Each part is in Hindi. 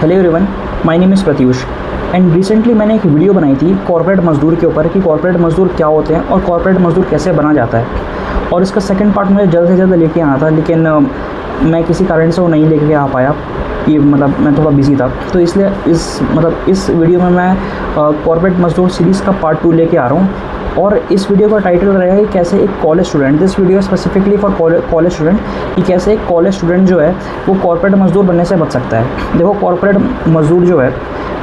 Hello everyone, my name is Pratyush and recently मैंने एक वीडियो बनाई थी कॉर्पोरेट मज़दूर के ऊपर कि कॉर्पोरेट मज़दूर क्या होते हैं और कॉर्पोरेट मज़दूर कैसे बना जाता है। और इसका सेकंड पार्ट मुझे जल्द से जल्द लेके आना था, लेकिन मैं किसी कारण से वो नहीं लेके आ पाया कि मैं थोड़ा बिजी था, तो इसलिए इस वीडियो में मैं कॉर्पोरेट मज़दूर सीरीज़ का पार्ट 2 लेके आ रहा हूँ। और इस वीडियो का टाइटल रहेगा कि कैसे एक college student, this video specifically for college student, कि कैसे एक कॉलेज स्टूडेंट जो है वो कॉर्पोरेट मज़दूर बनने से बच सकता है। देखो, कॉर्पोरेट मज़दूर जो है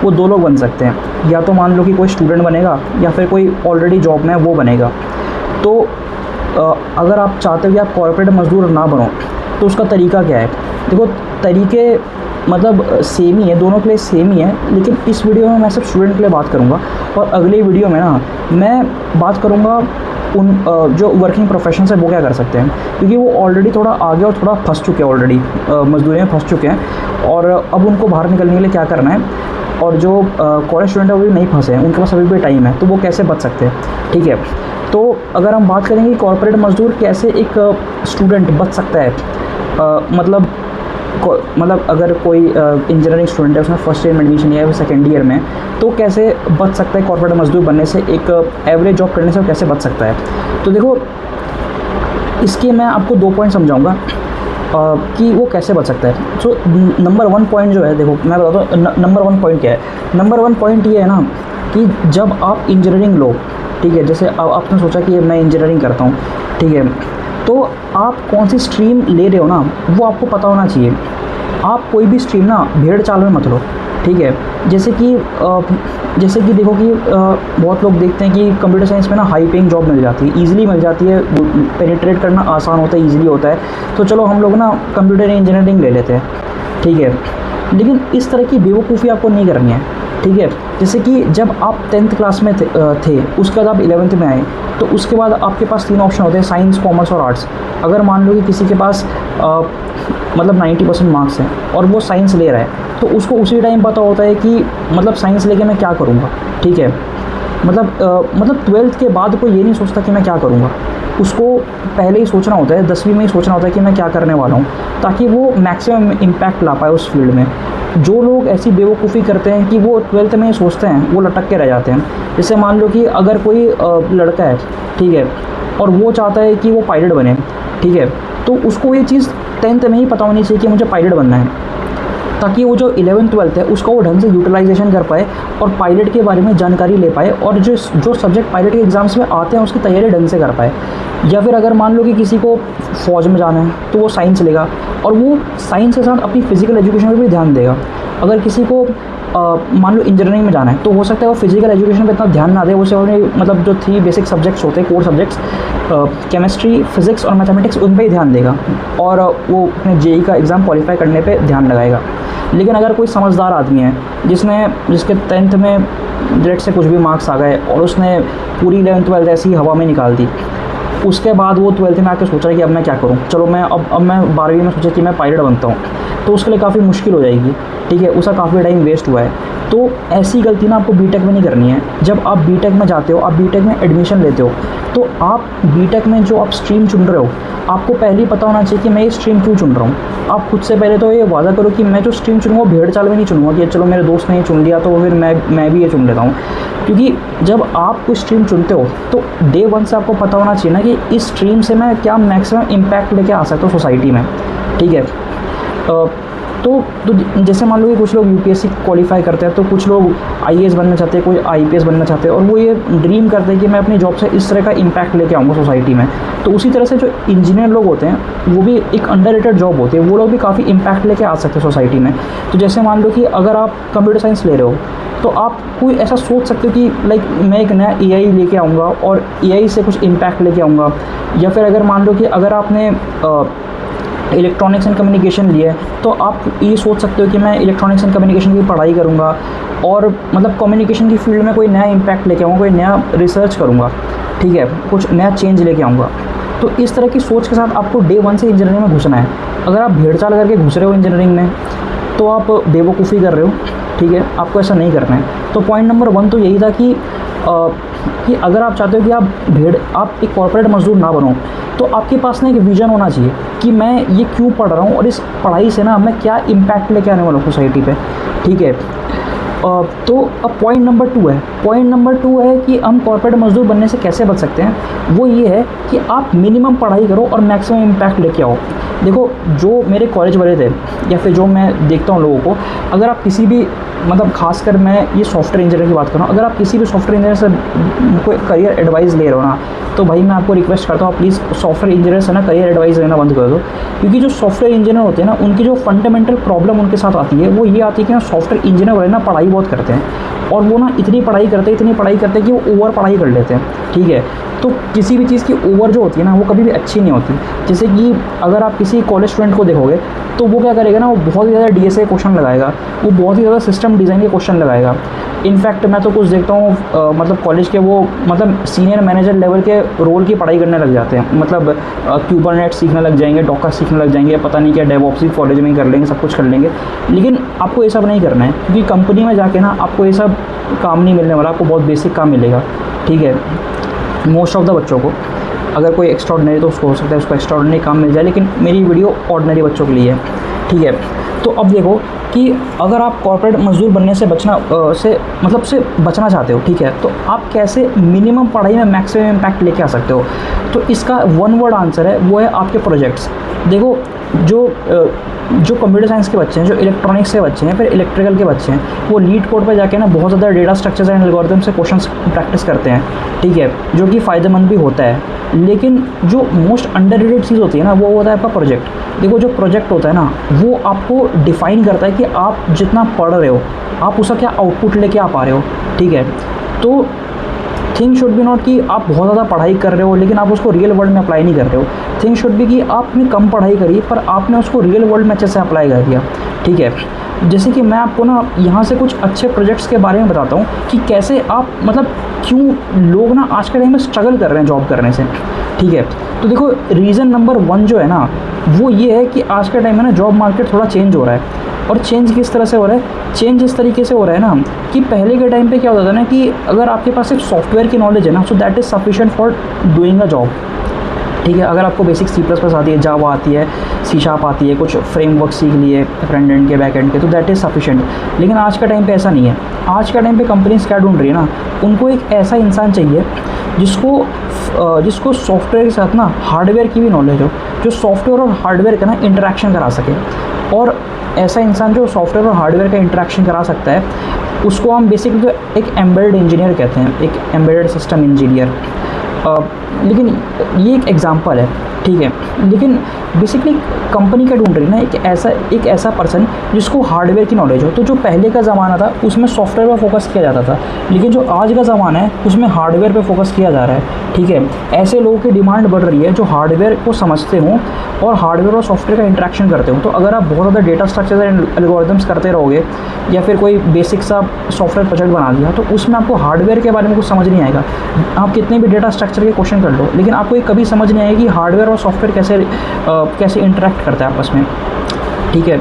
वो दो लोग बन सकते हैं, या तो मान लो कि कोई स्टूडेंट बनेगा या फिर कोई ऑलरेडी जॉब में है वो बनेगा। तो अगर आप चाहते हो कि आप कॉर्पोरेट मज़दूर ना बनो तो उसका तरीका क्या है? देखो, तरीके सेम ही है, दोनों के लिए सेम ही है, लेकिन इस वीडियो में मैं सिर्फ स्टूडेंट के लिए बात करूँगा और अगले वीडियो में ना मैं बात करूँगा उन जो वर्किंग प्रोफेशन है वो क्या कर सकते हैं, क्योंकि वो ऑलरेडी थोड़ा आगे और थोड़ा फंस चुके हैं, ऑलरेडी मजदूरी में फंस चुके हैं और अब उनको बाहर निकलने के लिए क्या करना है। और जो कॉलेज स्टूडेंट है वो भी नहीं फंसे हैं, उनके पास अभी भी टाइम है, तो वो कैसे बच सकते हैं। ठीक है, तो अगर हम बात करेंगे कॉर्पोरेट मज़दूर कैसे एक स्टूडेंट बच सकता है, अगर कोई इंजीनियरिंग स्टूडेंट है, उसने फर्स्ट ईयर में एडमिशन लिया है, वो सेकेंड ईयर में, तो कैसे बच सकता है कॉर्पोरेट मज़दूर बनने से, एक एवरेज जॉब करने से वो कैसे बच सकता है। तो देखो, इसके मैं आपको 2 पॉइंट समझाऊंगा कि वो कैसे बच सकता है। सो नंबर 1 पॉइंट जो है, देखो मैं बताता हूँ नंबर 1 पॉइंट क्या है। नंबर 1 पॉइंट ये है ना कि जब आप इंजीनियरिंग लो, ठीक है, जैसे आपने सोचा कि मैं इंजीनियरिंग करता हूँ, ठीक है, तो आप कौन सी स्ट्रीम ले रहे हो ना वो आपको पता होना चाहिए। आप कोई भी स्ट्रीम ना भेड़ चाल में मत लो, ठीक है। जैसे कि देखो कि बहुत लोग देखते हैं कि कंप्यूटर साइंस में ना हाई पेइंग जॉब मिल जाती है, ईजिली मिल जाती है, पेनिट्रेट करना आसान होता है, ईजिली होता है, तो चलो हम लोग ना कंप्यूटर इंजीनियरिंग ले लेते हैं, ठीक है। लेकिन इस तरह की बेवकूफ़ी आपको नहीं करनी है, ठीक है। जैसे कि जब आप 10th क्लास में थे, उसके बाद आप 11th में आए, तो उसके बाद आपके पास 3 ऑप्शन होते हैं, साइंस, कॉमर्स और आर्ट्स। अगर मान लो कि किसी के पास 90% मार्क्स हैं और वो साइंस ले रहा है, तो उसको उसी टाइम पता होता है कि साइंस लेके मैं क्या करूँगा, ठीक है। 12th के बाद कोई ये नहीं सोचता कि मैं क्या करूँगा, उसको पहले ही सोचना होता है, 10वीं में ही सोचना होता है कि मैं क्या करने वाला हूँ, ताकि वो मैक्सिमम इम्पैक्ट ला पाए उस फील्ड में। जो लोग ऐसी बेवकूफ़ी करते हैं कि वो 12th में ही सोचते हैं, वो लटक के रह जाते हैं। जैसे मान लो कि अगर कोई लड़का है, ठीक है, और वो चाहता है कि वो पायलट बने, ठीक है, तो उसको ये चीज़ 10th में ही पता होनी चाहिए कि मुझे पायलट बनना है, ताकि वो जो 11th 12th है उसका वो ढंग से यूटिलाइजेशन कर पाए और पायलट के बारे में जानकारी ले पाए, और जो सब्जेक्ट पायलट के एग्ज़ाम्स में आते हैं उसकी तैयारी ढंग से कर पाए। या फिर अगर मान लो कि किसी को फ़ौज में जाना है तो वो साइंस लेगा और वो साइंस के साथ अपनी फ़िज़िकल एजुकेशन पर भी ध्यान देगा। अगर किसी को मान लो इंजीनियरिंग में जाना है तो हो सकता है वो फिजिकल एजुकेशन पे इतना ध्यान ना दे, उसे जो 3 बेसिक सब्जेक्ट्स होते हैं, कोर सब्जेक्ट्स, केमिस्ट्री, फिजिक्स और मैथमेटिक्स, उन पे ही ध्यान देगा और वो अपने जेईई का एग्ज़ाम क्वालिफाई करने पे ध्यान लगाएगा। लेकिन अगर कोई समझदार आदमी है जिसके 10th में डायरेक्ट से कुछ भी मार्क्स आ गए और उसने पूरी 11th 12th ऐसी हवा में निकाल दी, उसके बाद वो 12th में आकर सोचा कि अब मैं क्या करूँ, चलो मैं अब मैं 12वीं में सोचा कि मैं पायलट बनता हूँ, तो उसके लिए काफ़ी मुश्किल हो जाएगी, ठीक है, उसका काफ़ी टाइम वेस्ट हुआ है। तो ऐसी गलती ना आपको बीटेक में नहीं करनी है। जब आप बीटेक में जाते हो, आप बीटेक में एडमिशन लेते हो, तो आप बीटेक में जो आप स्ट्रीम चुन रहे हो, आपको पहले ही पता होना चाहिए कि मैं ये स्ट्रीम क्यों चुन रहा हूँ। आप खुद से पहले तो ये वादा करो कि मैं जो स्ट्रीम चुनूँगा वो भेड़ चाल में नहीं चुनूँगा कि चलो मेरे दोस्त ने ये चुन लिया तो फिर मैं भी ये चुन लेता हूँ। क्योंकि जब आप कोई स्ट्रीम चुनते हो तो डे 1 से आपको पता होना चाहिए ना कि इस स्ट्रीम से मैं क्या मैक्सिमम इम्पैक्ट लेके आ सकता हूँ सोसाइटी में, ठीक है। तो जैसे मान लो कि कुछ लोग यूपीएससी क्वालिफाई करते हैं, तो कुछ लोग आईएएस बनना चाहते हैं, कोई आईपीएस बनना चाहते हैं, और वो ये ड्रीम करते हैं कि मैं अपनी जॉब से इस तरह का इम्पैक्ट लेके आऊँगा सोसाइटी में। तो उसी तरह से जो इंजीनियर लोग होते हैं वो भी एक अंडररेटेड जॉब होती है, वो लोग भी काफ़ी इम्पैक्ट लेके आ सकते हैं सोसाइटी में। तो जैसे मान लो कि अगर आप कंप्यूटर साइंस ले रहे हो तो आप कोई ऐसा सोच सकते हो कि मैं एक नया एआई लेके आऊँगा और एआई से कुछ इम्पैक्ट लेके आऊँगा। या फिर अगर मान लो कि अगर आपने इलेक्ट्रॉनिक्स एंड कम्युनिकेशन लिए तो आप ये सोच सकते हो कि मैं इलेक्ट्रॉनिक्स एंड कम्युनिकेशन की पढ़ाई करूँगा और कम्युनिकेशन की फील्ड में कोई नया इम्पैक्ट लेके आऊँगा, कोई नया रिसर्च करूँगा, ठीक है, कुछ नया चेंज लेके आऊँगा। तो इस तरह की सोच के साथ आपको डे 1 से इंजीनियरिंग में घुसना है। अगर आप भेड़ चाल करके घुस रहे हो इंजीनियरिंग में तो आप बेवकूफ़ी कर रहे हो, ठीक है, आपको ऐसा नहीं करना है। तो पॉइंट नंबर 1 तो यही था कि अगर आप चाहते हो कि आप एक कॉर्पोरेट मजदूर ना बनो, तो आपके पास ना एक विज़न होना चाहिए कि मैं ये क्यों पढ़ रहा हूँ और इस पढ़ाई से ना मैं क्या इम्पैक्ट लेके आने वाला हूँ सोसाइटी पे, ठीक है। तो अब पॉइंट नंबर 2 है। पॉइंट नंबर 2 है कि हम कॉर्पोरेट मजदूर बनने से कैसे बच सकते हैं। वो ये है कि आप मिनिमम पढ़ाई करो और मैक्सिमम इम्पैक्ट लेके आओ। देखो, जो मेरे कॉलेज वाले थे या फिर जो मैं देखता हूँ लोगों को, अगर आप किसी भी मतलब खासकर मैं ये सॉफ्टवेयर इंजीनियर की बात कर रहा हूँ, अगर आप किसी भी सॉफ्टवेयर इंजीनियर से कोई करियर एडवाइस ले रहे हो ना, तो भाई मैं आपको रिक्वेस्ट करता हूँ, प्लीज़ सॉफ्टवेयर इंजीनियर से ना करियर एडवाइस लेना बंद कर दो। क्योंकि जो सॉफ्टवेयर इंजीनियर होते हैं ना, उनकी जो फंडामेंटल प्रॉब्लम उनके साथ आती है वो ये आती है कि ना सॉफ्टवेयर इंजीनियर वाले ना पढ़ाई बहुत करते हैं, और वो ना इतनी पढ़ाई करते हैं कि वो ओवर पढ़ाई कर लेते हैं, ठीक है। तो किसी भी चीज़ की ओवर जो होती है ना, वो कभी भी अच्छी नहीं होती। जैसे कि अगर आप किसी कॉलेज स्टूडेंट को देखोगे तो वो क्या करेगा ना, वो बहुत ही ज़्यादा डीएसए क्वेश्चन लगाएगा, वो बहुत ही ज़्यादा सिस्टम डिज़ाइन के क्वेश्चन लगाएगा। इनफैक्ट मैं तो कुछ देखता हूँ मतलब कॉलेज के वो मतलब सीनियर मैनेजर लेवल के रोल की पढ़ाई करने लग जाते हैं, मतलब क्यूबरनेट सीखने लग जाएंगे, डॉकर सीखने लग जाएंगे, पता नहीं क्या डेवऑप्स भी कॉलेज में ही कर लेंगे, सब कुछ कर लेंगे। लेकिन आपको ये सब नहीं करना है, क्योंकि कंपनी में जाके ना आपको ये सब काम नहीं मिलने वाला, आपको बहुत बेसिक काम मिलेगा, ठीक है। मोस्ट ऑफ द बच्चों को, अगर कोई एक्स्ट्राऑर्डिनरी तो उसको हो सकता है उसको एक्स्ट्राऑर्डिनरी काम मिल जाए, लेकिन मेरी वीडियो ऑर्डिनरी बच्चों के लिए है, ठीक है। तो अब देखो कि अगर आप कॉर्पोरेट मजदूर बनने से बचना चाहते हो, ठीक है, तो आप कैसे मिनिमम पढ़ाई में मैक्सिमम इम्पैक्ट लेके आ सकते हो। तो इसका वन वर्ड आंसर है, वो है आपके प्रोजेक्ट्स। देखो, जो कंप्यूटर साइंस के बच्चे हैं, जो इलेक्ट्रॉनिक्स के बच्चे हैं, फिर इलेक्ट्रिकल के बच्चे हैं, वो लीड कोड पे जाके ना बहुत ज़्यादा डेटा स्ट्रक्चर्स एंड एल्गोरिथम से क्वेश्चंस प्रैक्टिस करते हैं, ठीक है, जो कि फ़ायदेमंद भी होता है। लेकिन जो मोस्ट अंडररेटेड चीज़ होती है ना, वो होता है आपका प्रोजेक्ट। देखो, जो प्रोजेक्ट होता है ना, वो आपको डिफ़ाइन करता है कि आप जितना पढ़ रहे हो, आप उसका क्या आउटपुट लेके आ पा रहे हो, ठीक है। तो थिंग शुड बी नॉट कि आप बहुत ज़्यादा पढ़ाई कर रहे हो लेकिन आप उसको रियल वर्ल्ड में अप्लाई नहीं कर रहे हो। थिंग शुड बी कि आपने कम पढ़ाई करी पर आपने उसको रियल वर्ल्ड में अच्छे से अप्लाई कर दिया, ठीक है। जैसे कि मैं आपको ना यहाँ से कुछ अच्छे प्रोजेक्ट्स के बारे में बताता हूँ कि कैसे आप मतलब क्यों लोग ना आज के टाइम में स्ट्रगल कर रहे हैं जॉब करने से, ठीक है। तो देखो, रीज़न नंबर 1 जो है ना, वो ये है कि आज के टाइम में ना जॉब मार्केट थोड़ा चेंज हो रहा है। और चेंज किस तरह से हो रहा है? चेंज इस तरीके से हो रहा है ना कि पहले के टाइम पे क्या होता था ना कि अगर आपके पास सिर्फ सॉफ्टवेयर की नॉलेज है ना, so that is sufficient for doing a job, ठीक है। अगर आपको बेसिक C++ आती है, जावा आती है, C# आती है, कुछ फ्रेमवर्क सीख लिए फ्रंट एंड के बैक एंड के, तो दैट इज़ सफिशिएंट। लेकिन आज का टाइम पे ऐसा नहीं है। आज का टाइम पे कंपनीज क्या ढूंढ रही है ना, उनको एक ऐसा इंसान चाहिए जिसको सॉफ्टवेयर के साथ ना हार्डवेयर की भी नॉलेज हो, जो सॉफ्टवेयर और हार्डवेयर का ना इंटरेक्शन करा सके। और ऐसा इंसान जो सॉफ्टवेयर और हार्डवेयर का इंटरेक्शन करा सकता है, उसको हम बेसिकली तो एक एम्बेडेड इंजीनियर कहते हैं, एक एम्बेडेड सिस्टम इंजीनियर। लेकिन ये एक एग्जांपल है, ठीक है। लेकिन बेसिकली कंपनी क्या ढूंढ रही है ना, एक ऐसा पर्सन जिसको हार्डवेयर की नॉलेज हो। तो जो पहले का ज़माना था उसमें सॉफ्टवेयर पर फोकस किया जाता था, लेकिन जो आज का ज़माना है उसमें हार्डवेयर पे फोकस किया जा रहा है, ठीक है। ऐसे लोगों की डिमांड बढ़ रही है जो हार्डवेयर को समझते हों और हार्डवेयर और सॉफ्टवेयर का इंटरेक्शन करते हो। तो अगर आप बहुत ज़्यादा डेटा स्ट्रक्चर एंड एल्गोरिथम्स करते रहोगे या फिर कोई बेसिक सा सॉफ्टवेयर प्रोजेक्ट बना दिया, तो उसमें आपको हार्डवेयर के बारे में कुछ समझ नहीं आएगा। आप कितने भी डेटा स्ट्रक्चर के क्वेश्चन कर लो, लेकिन आपको ये कभी समझ नहीं आएगी हार्डवेयर और सॉफ्टवेयर कैसे इंटरेक्ट करता है आपस में, ठीक है।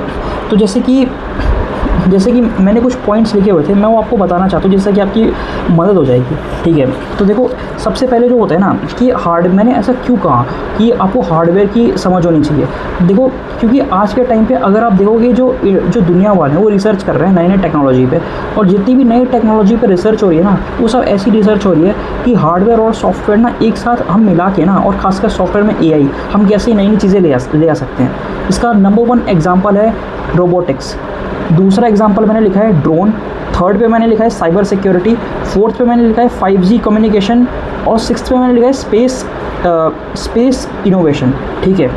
तो जैसे कि मैंने कुछ पॉइंट्स लिखे हुए थे, मैं वो आपको बताना चाहता हूँ जिससे कि आपकी मदद हो जाएगी, ठीक है। तो देखो, सबसे पहले जो होता है ना कि मैंने ऐसा क्यों कहा कि आपको हार्डवेयर की समझ होनी चाहिए। देखो, क्योंकि आज के टाइम पे अगर आप देखोगे जो दुनिया वाले हैं वो रिसर्च कर रहे हैं नई नई टेक्नोलॉजी पे, और जितनी भी नई टेक्नोलॉजी पे रिसर्च हो रही है ना, वो सब ऐसी रिसर्च हो रही है कि हार्डवेयर और सॉफ्टवेयर ना एक साथ हम मिला के ना, और खासकर सॉफ्टवेयर में AI, हम कैसे नई नई चीज़ें ले आ सकते हैं। इसका नंबर 1 एग्जाम्पल है रोबोटिक्स। दूसरा एग्जाम्पल मैंने लिखा है ड्रोन। थर्ड पे मैंने लिखा है साइबर सिक्योरिटी। फोर्थ पे मैंने लिखा है 5G कम्युनिकेशन। और सिक्स्थ पे मैंने लिखा है स्पेस इनोवेशन, ठीक है।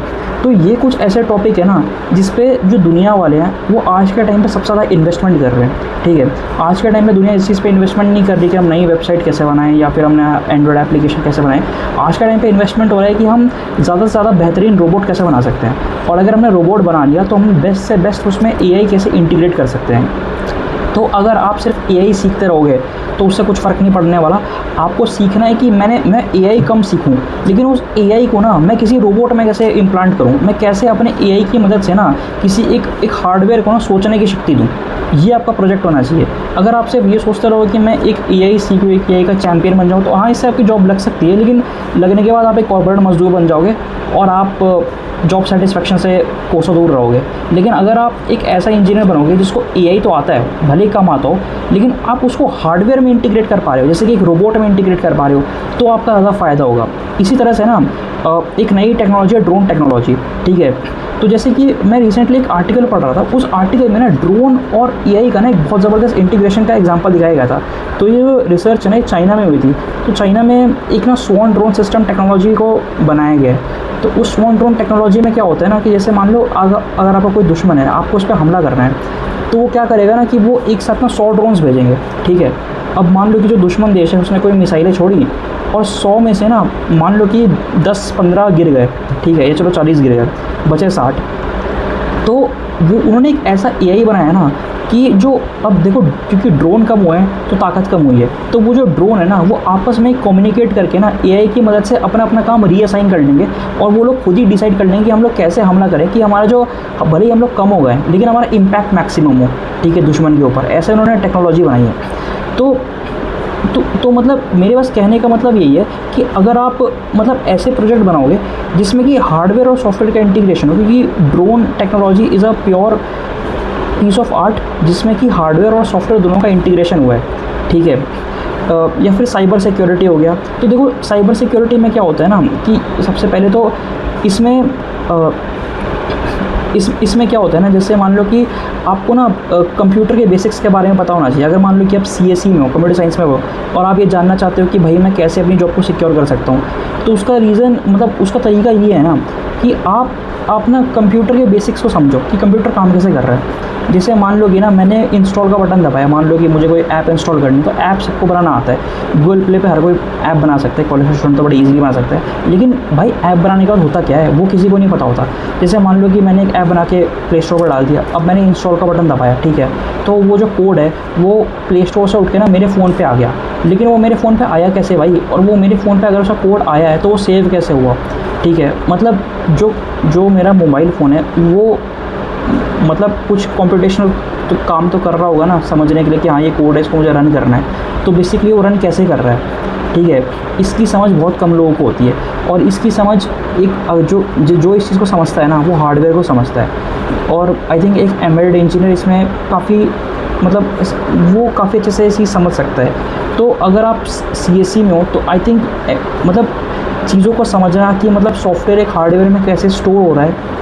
तो ये कुछ ऐसे टॉपिक है ना जिस पे जो दुनिया वाले हैं वो आज के टाइम पे सबसे ज़्यादा इन्वेस्टमेंट कर रहे हैं, ठीक है। आज के टाइम पे दुनिया इस चीज़ पे इन्वेस्टमेंट नहीं कर रही कि हम नई वेबसाइट कैसे बनाएं या फिर हमने एंड्रॉयड एप्लीकेशन कैसे बनाएं। आज के टाइम पे इन्वेस्टमेंट हो रहा है कि हम ज़्यादा से ज़्यादा बेहतरीन रोबोट कैसे बना सकते हैं, और अगर हमने रोबोट बना लिया तो हम बेस्ट से बेस्ट उसमें AI कैसे इंटीग्रेट कर सकते हैं, तो अगर आप सिर्फ एआई सीखते रहोगे तो उससे कुछ फ़र्क नहीं पड़ने वाला। आपको सीखना है कि मैं एआई कम सीखूं, लेकिन उस एआई को ना मैं किसी रोबोट में कैसे इम्प्लांट करूं, मैं कैसे अपने एआई की मदद से ना किसी एक हार्डवेयर को ना सोचने की शक्ति दूं। ये आपका प्रोजेक्ट होना चाहिए। अगर आप सिर्फ ये सोचते रहो कि मैं एक एआई सीखूँ, एक एआई का चैंपियन बन जाऊँ, तो हाँ, इससे आपकी जॉब लग सकती है, लेकिन लगने के बाद आप एक कॉर्पोरेट मजदूर बन जाओगे और आप जॉब सेटिस्फेक्शन से कोसों दूर रहोगे। लेकिन अगर आप एक ऐसा इंजीनियर बनोगे जिसको एआई तो आता है, भले ही कम आता हो, लेकिन आप उसको हार्डवेयर में इंटीग्रेट कर पा रहे हो, जैसे कि एक रोबोट में इंटीग्रेट कर पा रहे हो, तो आपका ज़्यादा फ़ायदा होगा। इसी तरह से ना एक नई टेक्नोलॉजी है ड्रोन टेक्नोलॉजी, ठीक है। तो जैसे कि मैं रिसेंटली एक आर्टिकल पढ़ रहा था, उस आर्टिकल में ना ड्रोन और एआई का ना एक बहुत ज़बरदस्त इंटीग्रेशन का एग्जांपल दिखाया गया था। तो ये जो रिसर्च है ना चाइना में हुई थी। तो चाइना में एक ना स्वॉन ड्रोन सिस्टम टेक्नोलॉजी को बनाया गया है। तो उस स्वॉन ड्रोन टेक्नोलॉजी में क्या होता है ना कि जैसे मान लो अगर आपका कोई दुश्मन है, आपको उस पर हमला करना है, तो वो क्या करेगा ना कि वो एक साथ ना 100 ड्रोन्स भेजेंगे, ठीक है। अब मान लो कि जो दुश्मन देश है उसने कोई मिसाइलें छोड़ी और 100 में से ना मान लो कि 10-15 गिर गए, ठीक है, या चलो 40 गिर गए, बचे 60। तो वो उन्होंने एक ऐसा एआई बनाया ना कि जो, अब देखो क्योंकि ड्रोन कम हुए हैं तो ताकत कम हुई है, तो वो जो ड्रोन है ना वो आपस में कम्युनिकेट करके ना एआई की मदद से अपना अपना काम रीअसाइन कर लेंगे और वो लोग खुद ही डिसाइड कर लेंगे कि हम लोग कैसे हमला करें कि हमारा जो, भले ही हम लोग कम हो गए लेकिन हमारा इम्पैक्ट मैक्सिमम हो, ठीक है, दुश्मन के ऊपर। ऐसे उन्होंने टेक्नोलॉजी बनाई है। तो मतलब मेरे पास कहने का मतलब यही है कि अगर आप मतलब ऐसे प्रोजेक्ट बनाओगे जिसमें कि हार्डवेयर और सॉफ्टवेयर का इंटीग्रेशन हो, क्योंकि drone technology is a pure piece of art जिसमें कि हार्डवेयर और सॉफ्टवेयर दोनों का इंटीग्रेशन हुआ है, ठीक है। या फिर साइबर सिक्योरिटी हो गया। तो देखो साइबर सिक्योरिटी में क्या होता है ना कि सबसे पहले तो इसमें इसमें क्या होता है ना, जैसे मान लो कि आपको ना कंप्यूटर के बेसिक्स के बारे में पता होना चाहिए। अगर मान लो कि आप सीएसई में हो, कंप्यूटर साइंस में हो, और आप ये जानना चाहते हो कि भाई मैं कैसे अपनी जॉब को सिक्योर कर सकता हूँ, तो उसका रीज़न मतलब उसका तरीका ये है ना कि आप ना कंप्यूटर के बेसिक्स को समझो कि कंप्यूटर काम कैसे कर रहा है। जैसे मान लो कि ना मैंने इंस्टॉल का बटन दबाया, मान लो कि मुझे कोई ऐप इंस्टॉल करनी, तो ऐप सबको बनाना आता है। गूगल प्ले पे हर कोई ऐप बना सकता है, कॉलेज स्टूडेंट तो बड़ी इजीली बना सकता है, लेकिन भाई ऐप बनाने का होता क्या है वो किसी को नहीं पता होता। जैसे मान लो कि मैंने एक ऐप बना के प्ले स्टोर पर डाल दिया, अब मैंने इंस्टॉल का बटन दबाया, ठीक है, तो वो जो कोड है वो प्ले स्टोर से उठ के ना मेरे फ़ोन पर आ गया, लेकिन वो मेरे फ़ोन पर आया कैसे भाई, और वो मेरे फ़ोन पर अगर उसका कोड आया है तो वो सेव कैसे हुआ, ठीक है। मतलब जो मेरा मोबाइल फ़ोन है वो मतलब कुछ कॉम्पिटिशनल तो काम तो कर रहा होगा ना समझने के लिए कि हाँ ये कोड है, इसको मुझे रन करना है, तो बेसिकली वो रन कैसे कर रहा है, ठीक है। इसकी समझ बहुत कम लोगों को होती है, और इसकी समझ एक जो इस चीज़ को समझता है ना वो हार्डवेयर को समझता है। और आई थिंक एक एम्बेडेड इंजीनियर इसमें काफ़ी मतलब वो काफ़ी अच्छे से इसी समझ सकता है। तो अगर आप सीएसई में हो तो आई थिंक मतलब चीज़ों को समझना कि मतलब सॉफ्टवेयर एक हार्डवेयर में कैसे स्टोर हो रहा है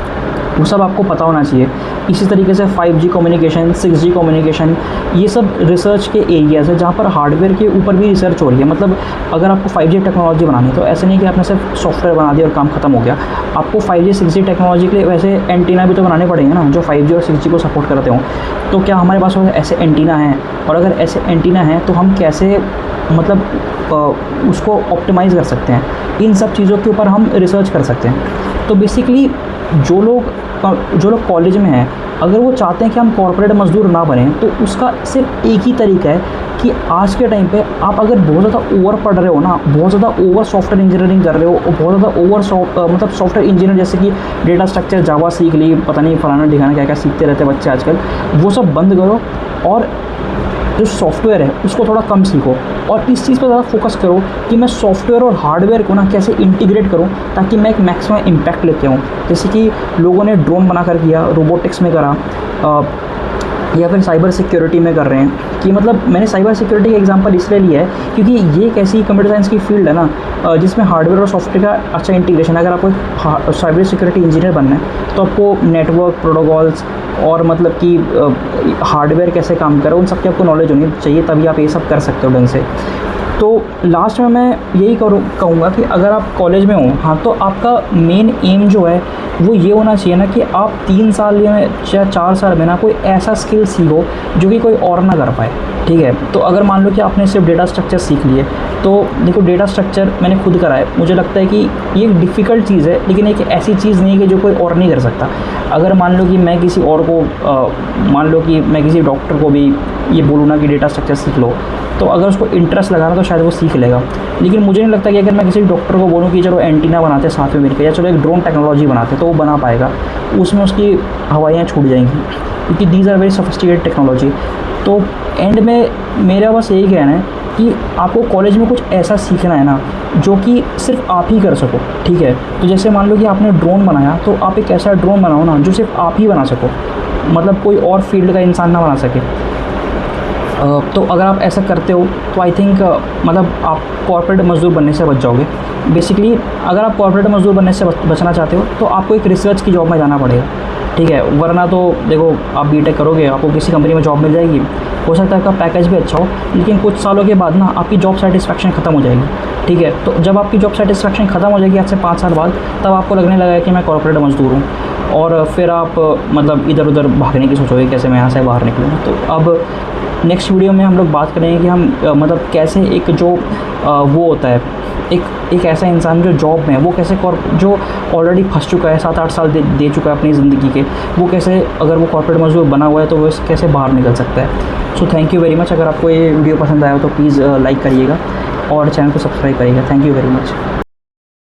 वो सब आपको पता होना चाहिए। इसी तरीके से 5G कम्युनिकेशन, 6G कम्युनिकेशन, ये सब रिसर्च के एरियाज़ है जहाँ पर हार्डवेयर के ऊपर भी रिसर्च हो रही है। मतलब अगर आपको 5G टेक्नोलॉजी बनानी है तो ऐसे नहीं कि आपने सिर्फ सॉफ्टवेयर बना दिया और काम खत्म हो गया। आपको 5G 6G टेक्नोलॉजी के लिए वैसे एंटीना भी तो बनाने पड़ेंगे ना जो 5G और 6G को सपोर्ट करते हों। तो क्या हमारे पास ऐसे एंटीना हैं, और अगर ऐसे एंटीना हैं तो हम कैसे मतलब उसको ऑप्टिमाइज़ कर सकते हैं, इन सब चीज़ों के ऊपर हम रिसर्च कर सकते हैं। तो बेसिकली जो लोग कॉलेज में हैं, अगर वो चाहते हैं कि हम कॉर्पोरेट मजदूर ना बने, तो उसका सिर्फ एक ही तरीका है कि आज के टाइम पे आप अगर बहुत ज़्यादा ओवर पढ़ रहे हो ना, बहुत ज़्यादा ओवर सॉफ्टवेयर इंजीनियरिंग कर रहे हो, और बहुत ज़्यादा ओवर मतलब सॉफ्टवेयर इंजीनियर जैसे कि डेटा स्ट्रक्चर, जावा सीख ली, पता नहीं फलाना ढिकाना क्या क्या सीखते रहते हैं बच्चे आजकल, वो सब बंद करो और जो सॉफ्टवेयर है उसको थोड़ा कम सीखो, और इस चीज़ पर ज़्यादा फोकस करो कि मैं सॉफ्टवेयर और हार्डवेयर को ना कैसे इंटीग्रेट करूं ताकि मैं एक मैक्सिमम इम्पैक्ट लेके आऊँ। जैसे कि लोगों ने ड्रोन बना कर किया, रोबोटिक्स में करा, या फिर साइबर सिक्योरिटी में कर रहे हैं। कि मतलब मैंने साइबर सिक्योरिटी का एग्जांपल इसलिए लिया है क्योंकि ये एक ऐसी कंप्यूटर साइंस की फील्ड है ना जिसमें हार्डवेयर और सॉफ्टवेयर का अच्छा इंटीग्रेशन है। अगर आपको साइबर सिक्योरिटी इंजीनियर बनना है तो आपको नेटवर्क प्रोटोकॉल्स और मतलब कि हार्डवेयर कैसे काम करे उन सब की आपको नॉलेज होनी चाहिए, तभी आप ये सब कर सकते हो ढंग से। तो लास्ट में मैं यही कहूँगा कि अगर आप कॉलेज में हो, हाँ, तो आपका मेन एम जो है वो ये होना चाहिए ना कि आप 3 साल या 4 साल में ना कोई ऐसा स्किल सीखो जो कि कोई और ना कर पाए, ठीक है। तो अगर मान लो कि आपने सिर्फ डेटा स्ट्रक्चर सीख लिए, तो देखो डेटा स्ट्रक्चर मैंने खुद करा है, मुझे लगता है कि ये एक डिफ़िकल्ट चीज़ है, लेकिन एक ऐसी चीज़ नहीं है कि जो कोई और नहीं कर सकता। अगर मान लो कि मैं किसी और को मान लो कि मैं किसी डॉक्टर को भी ये बोलूँ ना कि डेटा स्ट्रक्चर सीख लो, तो अगर उसको इंटरेस्ट लगा ना तो शायद वो सीख लेगा। लेकिन मुझे नहीं लगता कि अगर मैं किसी डॉक्टर को बोलूँ कि चलो एंटीना बनाते साथ में मिलकर, या चलो एक ड्रोन टेक्नोलॉजी बनाते, तो वो बना पाएगा। उसमें उसकी हवाइयाँ छूट जाएंगी, क्योंकि these are very sophisticated technology. तो एंड में मेरा बस यही कहना है कि आपको कॉलेज में कुछ ऐसा सीखना है ना जो कि सिर्फ आप ही कर सको, ठीक है। तो जैसे मान लो कि आपने ड्रोन बनाया, तो आप एक ऐसा ड्रोन बनाओ ना जो सिर्फ आप ही बना सको, मतलब कोई और फील्ड का इंसान ना बना सके। तो अगर आप ऐसा करते हो तो आई थिंक मतलब आप कॉर्पोरेट मजदूर बनने से बच जाओगे। बेसिकली अगर आप कॉर्पोरेट मजदूर बनने से बचना चाहते हो तो आपको एक रिसर्च की जॉब में जाना पड़ेगा, ठीक है। वरना तो देखो, आप बीटेक करोगे, आपको किसी कंपनी में जॉब मिल जाएगी, हो सकता है आपका पैकेज भी अच्छा हो, लेकिन कुछ सालों के बाद ना आपकी जॉब सेटिस्फैक्शन ख़त्म हो जाएगी, ठीक है। तो जब आपकी जॉब सेटिस्फैक्शन ख़त्म हो जाएगी आज से 5 साल बाद, तब आपको लगने लगा कि मैं कॉर्पोरेट मजदूर हूँ, और फिर आप मतलब इधर उधर भागने की सोचोगे कैसे मैं यहाँ से बाहर निकलूँ। तो अब नेक्स्ट वीडियो में हम लोग बात करेंगे कि हम मतलब कैसे एक जो वो होता है, एक ऐसा इंसान जो जॉब में है, वो कैसे जो ऑलरेडी फंस चुका है, 7-8 साल दे चुका है अपनी ज़िंदगी के, वो कैसे, अगर वो कॉर्पोरेट मजदूर बना हुआ है तो वो कैसे बाहर निकल सकता है। So thank you very much. अगर आपको ये वीडियो पसंद आया हो तो प्लीज़ लाइक करिएगा और चैनल को सब्सक्राइब करिएगा। Thank you very much.